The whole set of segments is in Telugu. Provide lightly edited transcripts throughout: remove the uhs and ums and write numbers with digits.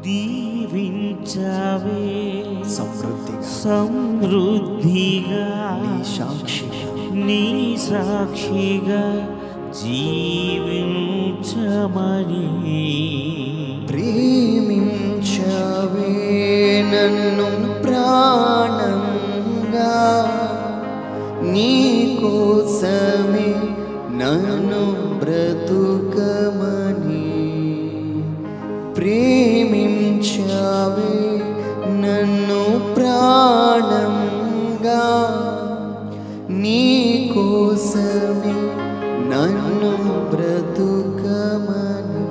దీవించవే సమృద్ధిగా నీ సాక్షిగా జీవించమని ప్రేమించవే నన్ను ప్రాణంగా నీ కోసమే నన్ను బ్రతుకమని ప్రేమించవే నన్ను ప్రాణంగా నీ కోసమే నన్ను బ్రతుకమని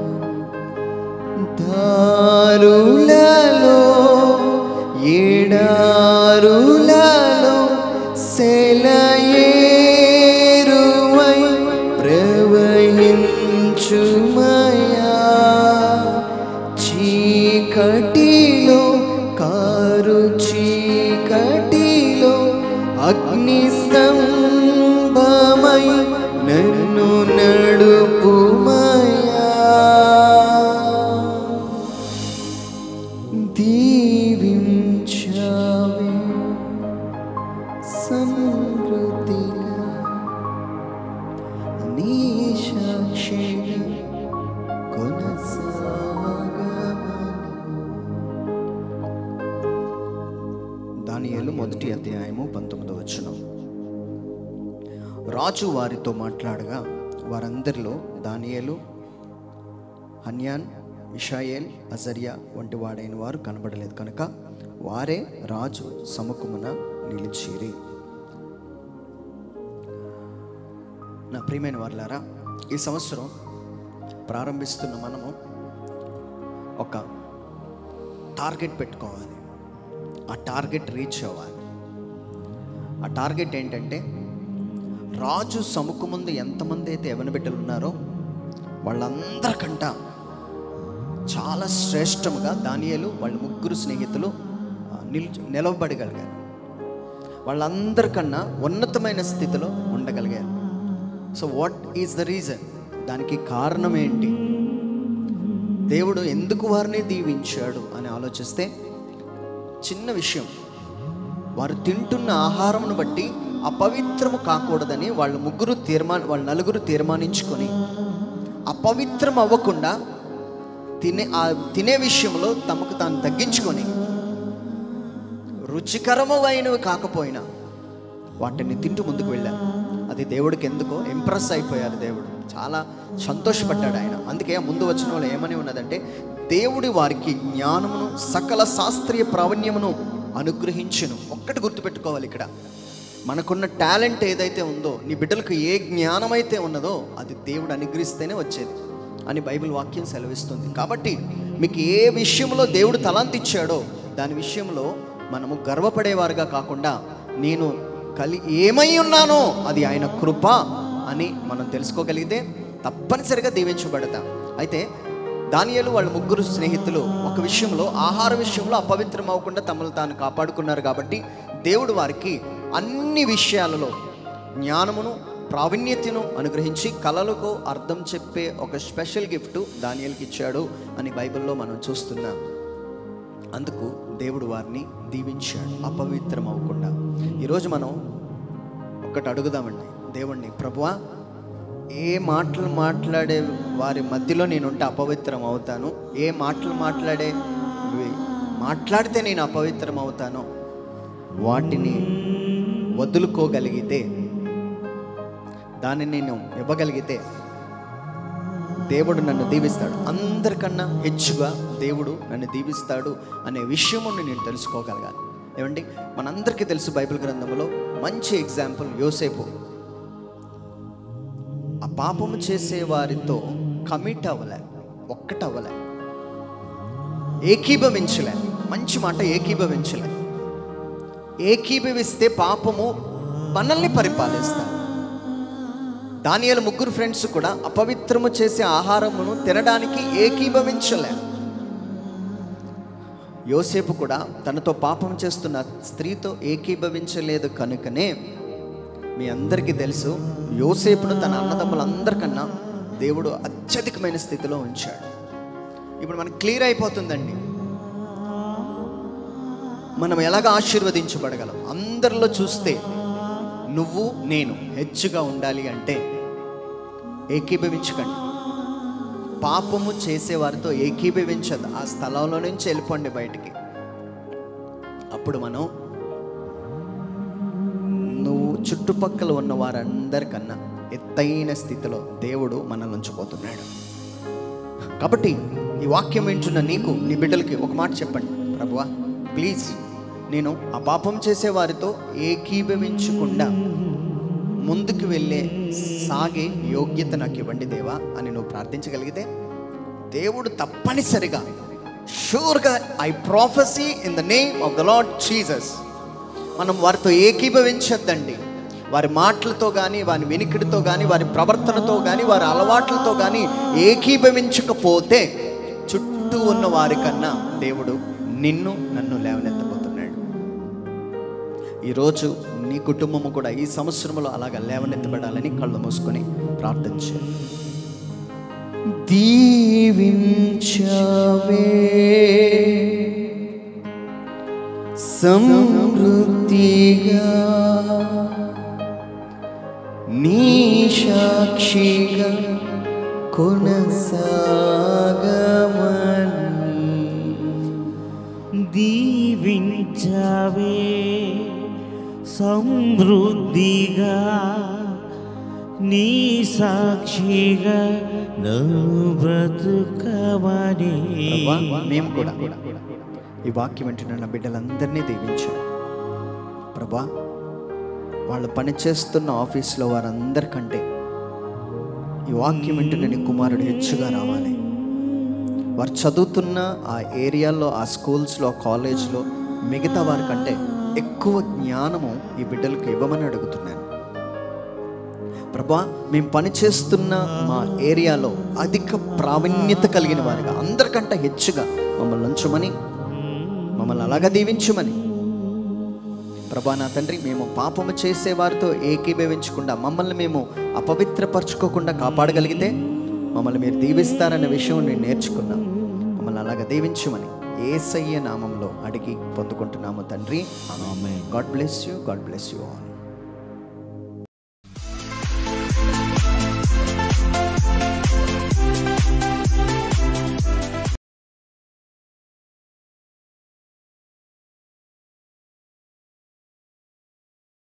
దారులలో ఎడారులలో సెలయేరువై ప్రవహించుమయా చీకటిలో కారు చీకటిలో అగ్నిస్తంభమై నన్ను నడుపుమయా దీవించవే సమృద్ధిగా నీ సాక్షిగా దానియేలు 1వ అధ్యాయము 19వ వచనం. రాజు వారితో మాట్లాడగా వారందరిలో దానియేలు, హన్యాన్, మిషాయేల్, అజర్యా వంటి వాడైన వారు కనబడలేదు కనుక వారే రాజు సముఖమున నిలిచిరి. నా ప్రియమైన వారులారా, ఈ సంవత్సరం ప్రారంభిస్తున్న మనము ఒక టార్గెట్ పెట్టుకోవాలి. ఆ టార్గెట్ రీచ్ అవ్వాలి. ఆ టార్గెట్ ఏంటంటే, రాజు సముఖం ముందు ఎంతమంది అయితే యవ్వన బిడ్డలు ఉన్నారో వాళ్ళందరికంట చాలా శ్రేష్టముగా దానియేలు వాళ్ళ 3 స్నేహితులు నిలవబడగలిగారు. వాళ్ళందరికన్నా ఉన్నతమైన స్థితిలో ఉండగలిగారు. So what is the reason? దానికి కారణం ఏంటి? దేవుడు ఎందుకు వారిని దీవించాడు అని ఆలోచిస్తే, చిన్న విషయం, వారు తింటున్న ఆహారమును బట్టి అపవిత్రము కాకూడదని వాళ్ళ నలుగురు తీర్మానించుకొని అపవిత్రం అవ్వకుండా తినే విషయంలో తమకు తాను తగ్గించుకొని రుచికరము అయినవి కాకపోయినా వాటిని తింటూ ముందుకు వెళ్ళారు. అది దేవుడికి ఎందుకో ఇంప్రెస్ అయిపోయారు. దేవుడు చాలా సంతోషపడ్డాడు ఆయన. అందుకే ముందు వచ్చిన వాళ్ళు ఏమని ఉన్నదంటే, దేవుడి వారికి జ్ఞానమును సకల శాస్త్రీయ ప్రావీణ్యమును అనుగ్రహించును. ఒక్కటి గుర్తుపెట్టుకోవాలి, ఇక్కడ మనకున్న టాలెంట్ ఏదైతే ఉందో, నీ బిడ్డలకు ఏ జ్ఞానం అయితే ఉన్నదో అది దేవుడు అనుగ్రహిస్తేనే వచ్చేది అని బైబిల్ వాక్యం సెలవిస్తుంది. కాబట్టి మీకు ఏ విషయంలో దేవుడు తలాంతి ఇచ్చాడో దాని విషయంలో మనము గర్వపడేవారుగా కాకుండా, నేను ఏమై ఉన్నానో అది ఆయన కృప అని మనం తెలుసుకోగలిగితే తప్పనిసరిగా దీవించబడతాం. అయితే దానియేలు వాళ్ళ 3 స్నేహితులు ఒక విషయంలో, ఆహార విషయంలో అపవిత్రం అవ్వకుండా తమను తాను కాపాడుకున్నారు. కాబట్టి దేవుడు వారికి అన్ని విషయాలలో జ్ఞానమును ప్రావీణ్యతను అనుగ్రహించి కలలకు అర్థం చెప్పే ఒక స్పెషల్ గిఫ్ట్ దానియేలుకి ఇచ్చాడు అని బైబిల్లో మనం చూస్తున్నాం. అందుకు దేవుడు వారిని దీవించాడు అపవిత్రం అవ్వకుండా. ఈరోజు మనం ఒక్కటి అడుగుదామండి దేవుణ్ణి, ప్రభువా, ఏ మాటలు మాట్లాడే వారి మధ్యలో నేనుంటే అపవిత్రం అవుతాను, ఏ మాటలు మాట్లాడితే నేను అపవిత్రం అవుతానో వాటిని వదులుకోగలిగితే, దాన్ని నేను ఇవ్వగలిగితే దేవుడు నన్ను దీవిస్తాడు. అందరికన్నా హెచ్చుగా దేవుడు నన్ను దీవిస్తాడు అనే విషయమును నేను తెలుసుకోగలగాలి. ఏమండి, మనందరికీ తెలుసు బైబిల్ గ్రంథంలో మంచి ఎగ్జాంపుల్ యోసేపు. ఆ పాపము చేసే వారితో కమిట్ అవ్వలే, ఒక్కటవ్వలే, ఏకీభవించలే. మంచి మాట, ఏకీభవించలే. ఏకీభవిస్తే పాపము మనల్ని పరిపాలిస్తారు. దానియేలు 3 ఫ్రెండ్స్ కూడా అపవిత్రము చేసే ఆహారమును తినడానికి ఏకీభవించలే. యోసేపు కూడా తనతో పాపం చేస్తున్న స్త్రీతో ఏకీభవించలేదు. కనుకనే మీ అందరికీ తెలుసు, యోసేపును తన అన్నదమ్ములందరికన్నా దేవుడు అత్యధికమైన స్థితిలో ఉంచాడు. ఇప్పుడు మనకు క్లియర్ అయిపోతుందండి, మనం ఎలాగ ఆశీర్వదించబడగలం? అందరిలో చూస్తే నువ్వు నేను హెచ్చుగా ఉండాలి అంటే ఏకీభవించకండి. పాపము చేసేవారితో ఏకీభవించదు. ఆ స్థలంలో నుంచి వెళ్ళిపోండి బయటికి. అప్పుడు మనం నువ్వు చుట్టుపక్కల ఉన్న వారందరికన్నా ఎత్తైన స్థితిలో దేవుడు మనల్ని ఉంచిపోతున్నాడు. కాబట్టి ఈ వాక్యం వింటున్న నీకు, నీ బిడ్డలకి ఒక మాట చెప్పండి. ప్రభువా, ప్లీజ్ నేను ఆ పాపం చేసే వారితో ఏకీభవించకుండా ముందుకు వెళ్ళే సాగే యోగ్యత నాకు ఇవ్వండి దేవా అని నువ్వు ప్రార్థించగలిగితే దేవుడు తప్పనిసరిగా, షూర్గా, I prophesy in the name of the Lord Jesus, మనం వారితో ఏకీభవించద్దండి. వారి మాటలతో కానీ, వారి వినికిడితో కానీ, వారి ప్రవర్తనతో కానీ, వారి అలవాట్లతో కానీ ఏకీభవించకపోతే చుట్టూ ఉన్న వారికన్నా దేవుడు నిన్ను నన్ను లేవనెత్తబోతున్నాడు. ఈరోజు నీ కుటుంబము కూడా ఈ సంవత్సరంలో అలాగా లేవనెత్తబడాలని కళ్ళు మూసుకొని ప్రార్థన చేయండి. దీవించవే సమృద్ధిగా నీ సాక్షిగా కొనసాగమని. దీవించవే సమృద్ధిగా నీ సాక్షిగా నన్ను బ్రతుకమని. మేము కూడా ఈ వాక్యం వింటున్న బిడ్డలందరినీ దీవించాం ప్రభా. వాళ్ళు పనిచేస్తున్న ఆఫీస్లో వారందరికంటే ఈ వాక్యం వింటున్న నీ కుమారుడు హెచ్చుగా రావాలి. వారు చదువుతున్న ఆ ఏరియాలో, ఆ స్కూల్స్లో, కాలేజ్లో మిగతా వారికంటే ఎక్కువ జ్ఞానము ఈ బిడ్డలకు ఇవ్వమని అడుగుతున్నాను ప్రభా. మేము పనిచేస్తున్న మా ఏరియాలో అధిక ప్రావీణ్యత కలిగిన వారిగా, అందరికంటే హెచ్చుగా మమ్మల్ని ఉంచమని, మమ్మల్ని అలాగా దీవించమని ప్రభా. నా తండ్రి, మేము పాపము చేసే వారితో ఏకీభవించకుండా, మమ్మల్ని మేము అపవిత్రపరచుకోకుండా కాపాడగలిగితే మమ్మల్ని మీరు దీవిస్తారన్న విషయం నేను నేర్చుకున్నాం. మమ్మల్ని అలాగా దీవించమని యేసయ్య నామంలో అడిగి పొందుకుంటున్నాము తండ్రి. Amen. God bless you. God bless you all.